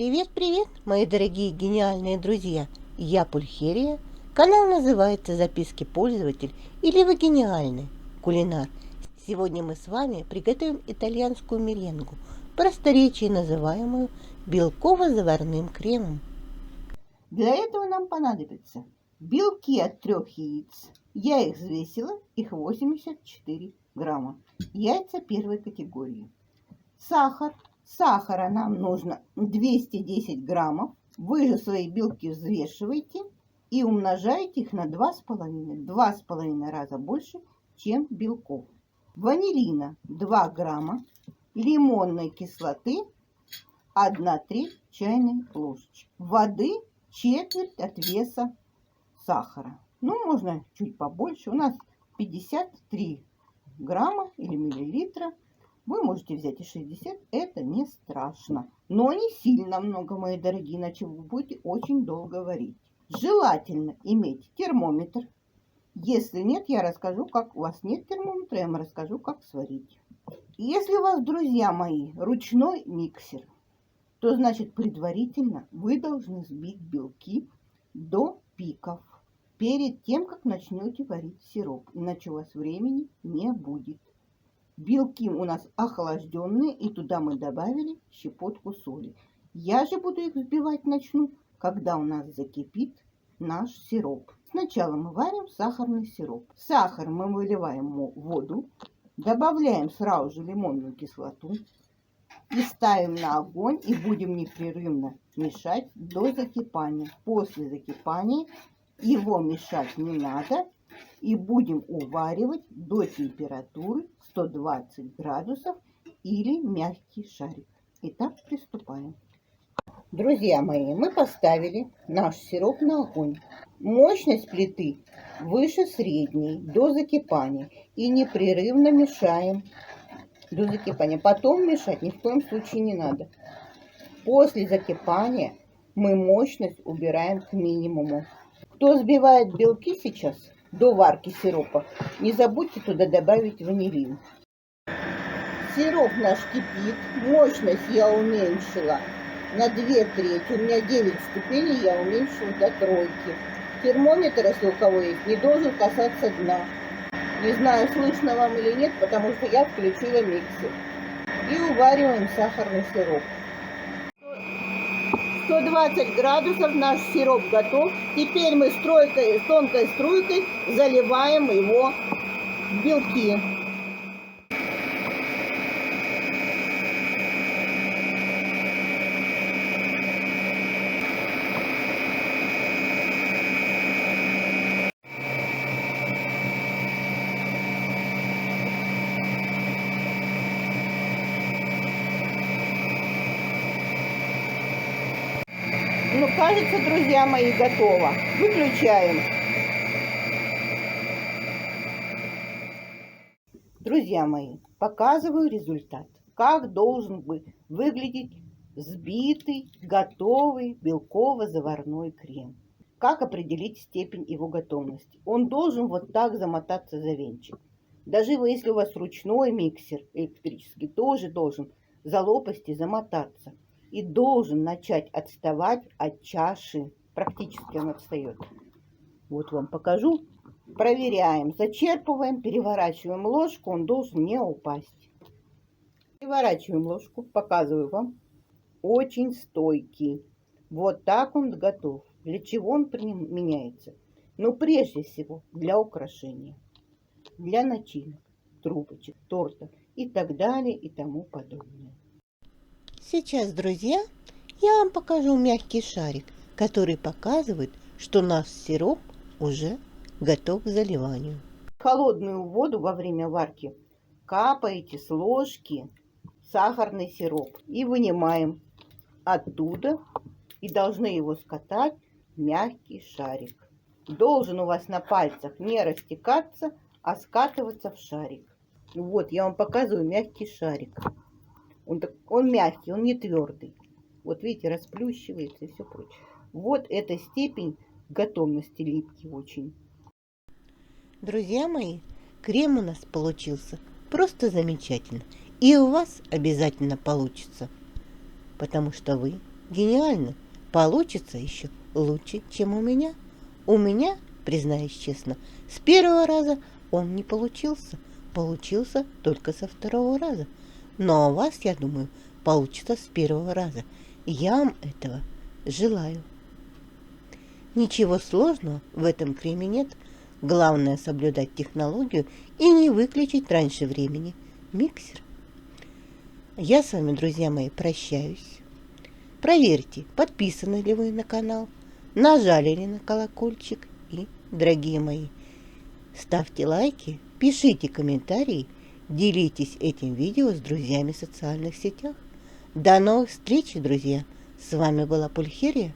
Привет-привет, мои дорогие гениальные друзья! Я Пульхерия. Канал называется «Записки пользователь» или «Вы гениальны, кулинар». Сегодня мы с вами приготовим итальянскую меренгу, просторечие называемую белково-заварным кремом. Для этого нам понадобится белки от 3 яиц. Я их взвесила, их 84 грамма. Яйца первой категории. Сахар. Сахара нам нужно 210 граммов. Вы же свои белки взвешиваете и умножаете их на 2,5. 2,5 раза больше, чем белков. Ванилина 2 грамма. Лимонной кислоты 1/3 чайной ложечки. Воды четверть от веса сахара. Ну, можно чуть побольше. У нас 53 грамма или миллилитра. Вы можете взять и 60. Это не страшно. Но не сильно много, мои дорогие, иначе вы будете очень долго варить. Желательно иметь термометр. Если нет, я расскажу, как у вас нет термометра, я вам расскажу, как сварить. Если у вас, друзья мои, ручной миксер, то значит предварительно вы должны сбить белки до пиков перед тем, как начнете варить сироп, иначе у вас времени не будет. Белки у нас охлажденные, и туда мы добавили щепотку соли. Я же буду их взбивать начну, когда у нас закипит наш сироп. Сначала мы варим сахарный сироп. Сахар мы выливаем в воду, добавляем сразу же лимонную кислоту и ставим на огонь и будем непрерывно мешать до закипания. После закипания его мешать не надо и будем уваривать до температуры 120 градусов или мягкий шарик. Итак, приступаем. Друзья мои, мы поставили наш сироп на огонь. Мощность плиты выше средней до закипания и непрерывно мешаем до закипания. Потом мешать ни в коем случае не надо. После закипания мы мощность убираем к минимуму. Кто взбивает белки сейчас до варки сиропа, не забудьте туда добавить ванилин. Сироп наш кипит. Мощность я уменьшила на 2/3. У меня 9 ступеней, я уменьшила до 3. Термометр, если у кого есть, не должен касаться дна. Не знаю, слышно вам или нет, потому что я включила миксер. И увариваем сахарный сироп. 120 градусов наш сироп готов. Теперь мы с тонкой струйкой заливаем его в белки. Ну, кажется, друзья мои, готово. Выключаем. Друзья мои, показываю результат. Как должен выглядеть взбитый, готовый белково-заварной крем. Как определить степень его готовности? Он должен вот так замотаться за венчик. Даже если у вас ручной миксер электрический, тоже должен за лопасти замотаться. И должен начать отставать от чаши. Практически он отстает. Вот вам покажу. Проверяем. Зачерпываем, переворачиваем ложку. Он должен не упасть. Переворачиваем ложку. Показываю вам. Очень стойкий. Вот так он готов. Для чего он применяется? Ну, прежде всего, для украшения. Для начинок, трубочек, торта и так далее и тому подобное. Сейчас, друзья, я вам покажу мягкий шарик, который показывает, что наш сироп уже готов к заливанию. Холодную воду во время варки капаете с ложки сахарный сироп и вынимаем оттуда и должны его скатать в мягкий шарик. Должен у вас на пальцах не растекаться, а скатываться в шарик. Вот я вам показываю мягкий шарик. Он мягкий, он не твердый. Вот видите, расплющивается и все прочее. Вот эта степень готовности, липкий очень. Друзья мои, крем у нас получился просто замечательно. И у вас обязательно получится, потому что вы гениально, получится еще лучше, чем у меня. У меня, признаюсь честно, с первого раза он не получился, получился только со второго раза. Но у вас, я думаю, получится с первого раза. Я вам этого желаю. Ничего сложного в этом креме нет. Главное соблюдать технологию и не выключить раньше времени миксер. Я с вами, друзья мои, прощаюсь. Проверьте, подписаны ли вы на канал, нажали ли на колокольчик и, дорогие мои, ставьте лайки, пишите комментарии, делитесь этим видео с друзьями в социальных сетях. До новых встреч, друзья! С вами была Пульхерия.